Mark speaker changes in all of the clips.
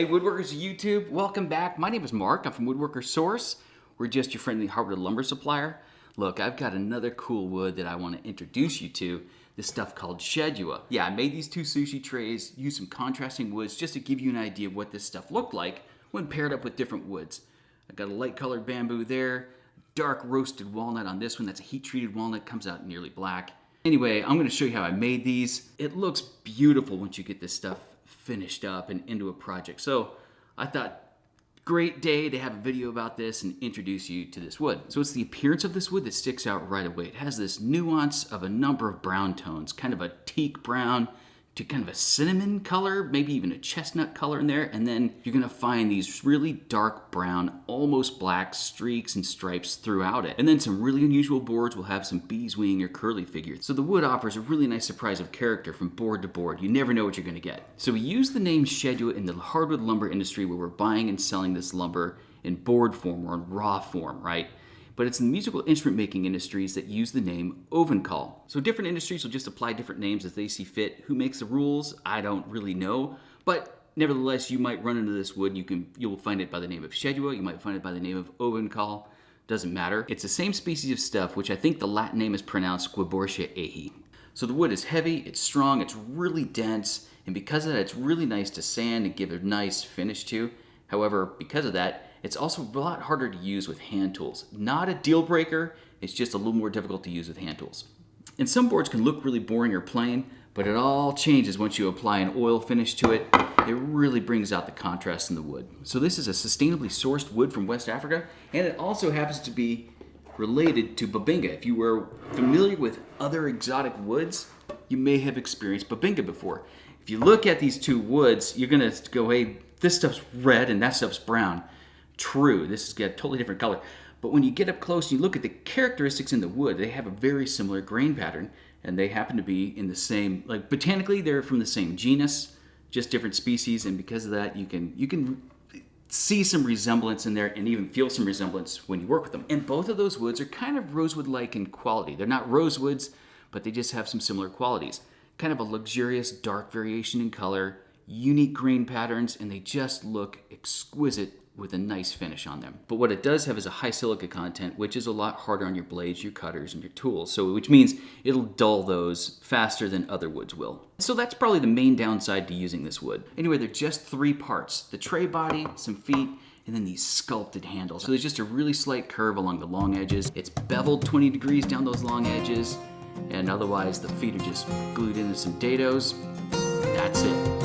Speaker 1: Hey Woodworkers of YouTube, welcome back. My name is Mark, I'm from Woodworkers Source. We're just your friendly hardwood lumber supplier. Look, I've got another cool wood that I want to introduce you to, this stuff called Shedua. Yeah, I made these two sushi trays, used some contrasting woods just to give you an idea of what this stuff looked like when paired up with different woods. I've got a light colored bamboo there, dark roasted walnut on this one, that's a heat treated walnut, comes out nearly black. Anyway, I'm going to show you how I made these. It looks beautiful once you get this stuff finished up and into a project. So I thought, great day to have a video about this and introduce you to this wood. So it's the appearance of this wood that sticks out right away. It has this nuance of a number of brown tones, kind of a teak brown to kind of a cinnamon color, maybe even a chestnut color in there. And then you're gonna find these really dark brown, almost black streaks and stripes throughout it. And then some really unusual boards will have some bees wing or curly figures. So the wood offers a really nice surprise of character from board to board. You never know what you're gonna get. So we use the name Shedua in the hardwood lumber industry where we're buying and selling this lumber in board form or in raw form, right? But it's in the musical instrument making industries that use the name ovenkal. So different industries will just apply different names as they see fit. Who makes the rules? I don't really know. But nevertheless, you might run into this wood. You'll find it by the name of Shedua. You might find it by the name of ovenkal. Doesn't matter. It's the same species of stuff, which I think the Latin name is pronounced Squibortia. So the wood is heavy, it's strong, it's really dense, and because of that, it's really nice to sand and give a nice finish to. However, because of that, it's also a lot harder to use with hand tools. Not a deal breaker, it's just a little more difficult to use with hand tools. And some boards can look really boring or plain, but it all changes once you apply an oil finish to it. It really brings out the contrast in the wood. So this is a sustainably sourced wood from West Africa, and it also happens to be related to babinga. If you were familiar with other exotic woods, you may have experienced babinga before. If you look at these two woods, you're gonna go, hey, this stuff's red and that stuff's brown. True, this has got a totally different color. But when you get up close and you look at the characteristics in the wood, they have a very similar grain pattern, and they happen to be in the same, like botanically, they're from the same genus, just different species, and because of that, you can see some resemblance in there and even feel some resemblance when you work with them. And both of those woods are kind of rosewood-like in quality. They're not rosewoods, but they just have some similar qualities. Kind of a luxurious dark variation in color, unique grain patterns, and they just look exquisite with a nice finish on them. But what it does have is a high silica content, which is a lot harder on your blades, your cutters, and your tools. So which means it'll dull those faster than other woods will. So that's probably the main downside to using this wood. Anyway, they're just three parts: the tray body, some feet, and then these sculpted handles. So there's just a really slight curve along the long edges. It's beveled 20 degrees down those long edges, and otherwise the feet are just glued into some dados. That's it.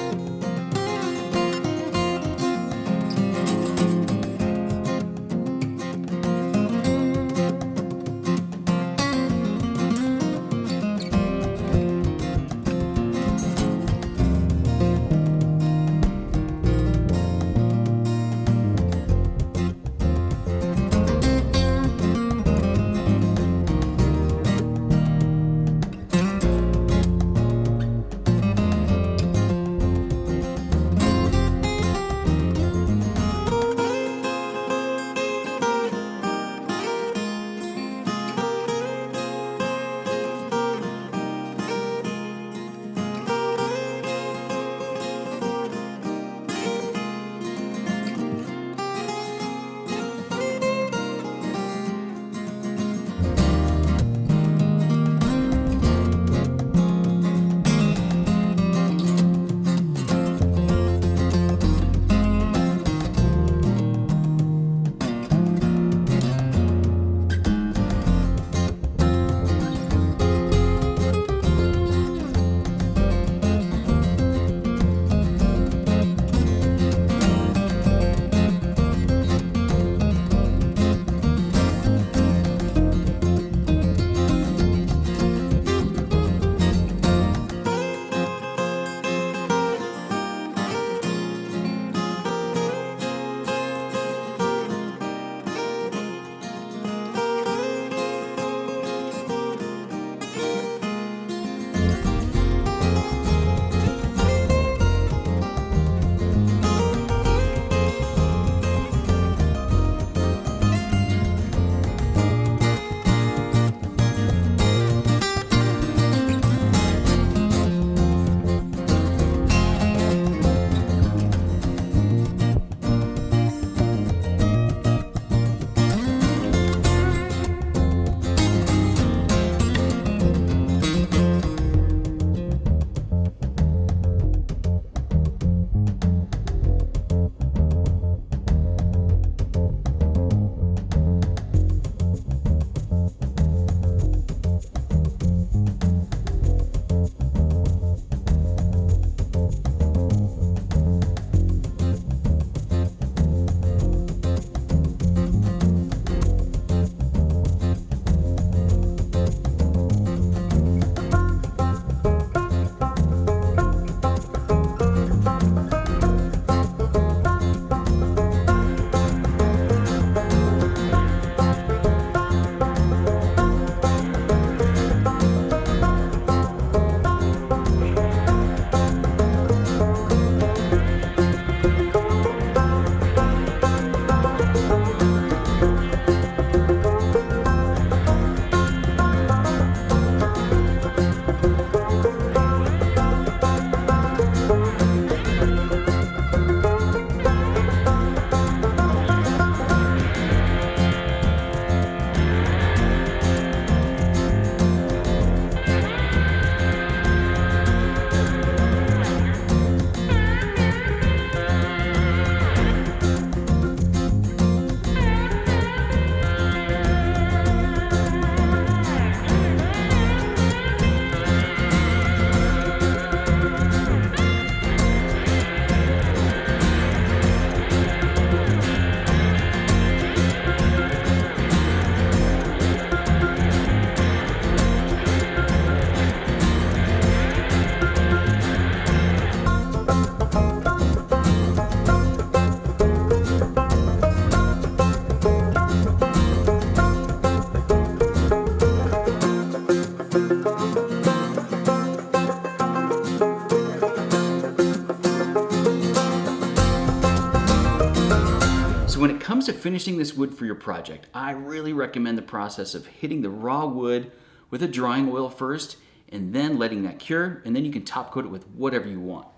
Speaker 1: So when it comes to finishing this wood for your project, I really recommend the process of hitting the raw wood with a drying oil first, and then letting that cure, and then you can top coat it with whatever you want.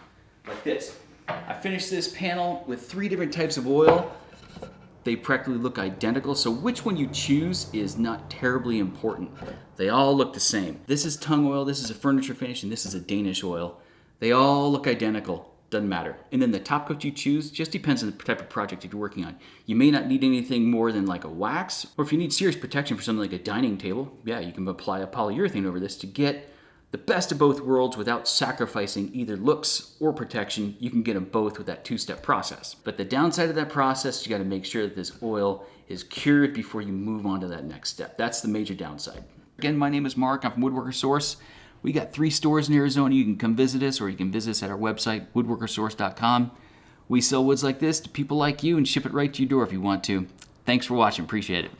Speaker 1: Like this. I finished this panel with 3 different types of oil. They practically look identical, so which one you choose is not terribly important. They all look the same. This is tung oil, this is a furniture finish, and this is a Danish oil. They all look identical, doesn't matter. And then the top coat you choose just depends on the type of project that you're working on. You may not need anything more than like a wax, or if you need serious protection for something like a dining table, yeah, you can apply a polyurethane over this to get the best of both worlds without sacrificing either looks or protection. You can get them both with that 2-step process. But the downside of that process, you got to make sure that this oil is cured before you move on to that next step. That's the major downside. Again, my name is Mark. I'm from Woodworkers Source. We got 3 stores in Arizona. You can come visit us, or you can visit us at our website, woodworkersource.com. We sell woods like this to people like you and ship it right to your door if you want to. Thanks for watching. Appreciate it.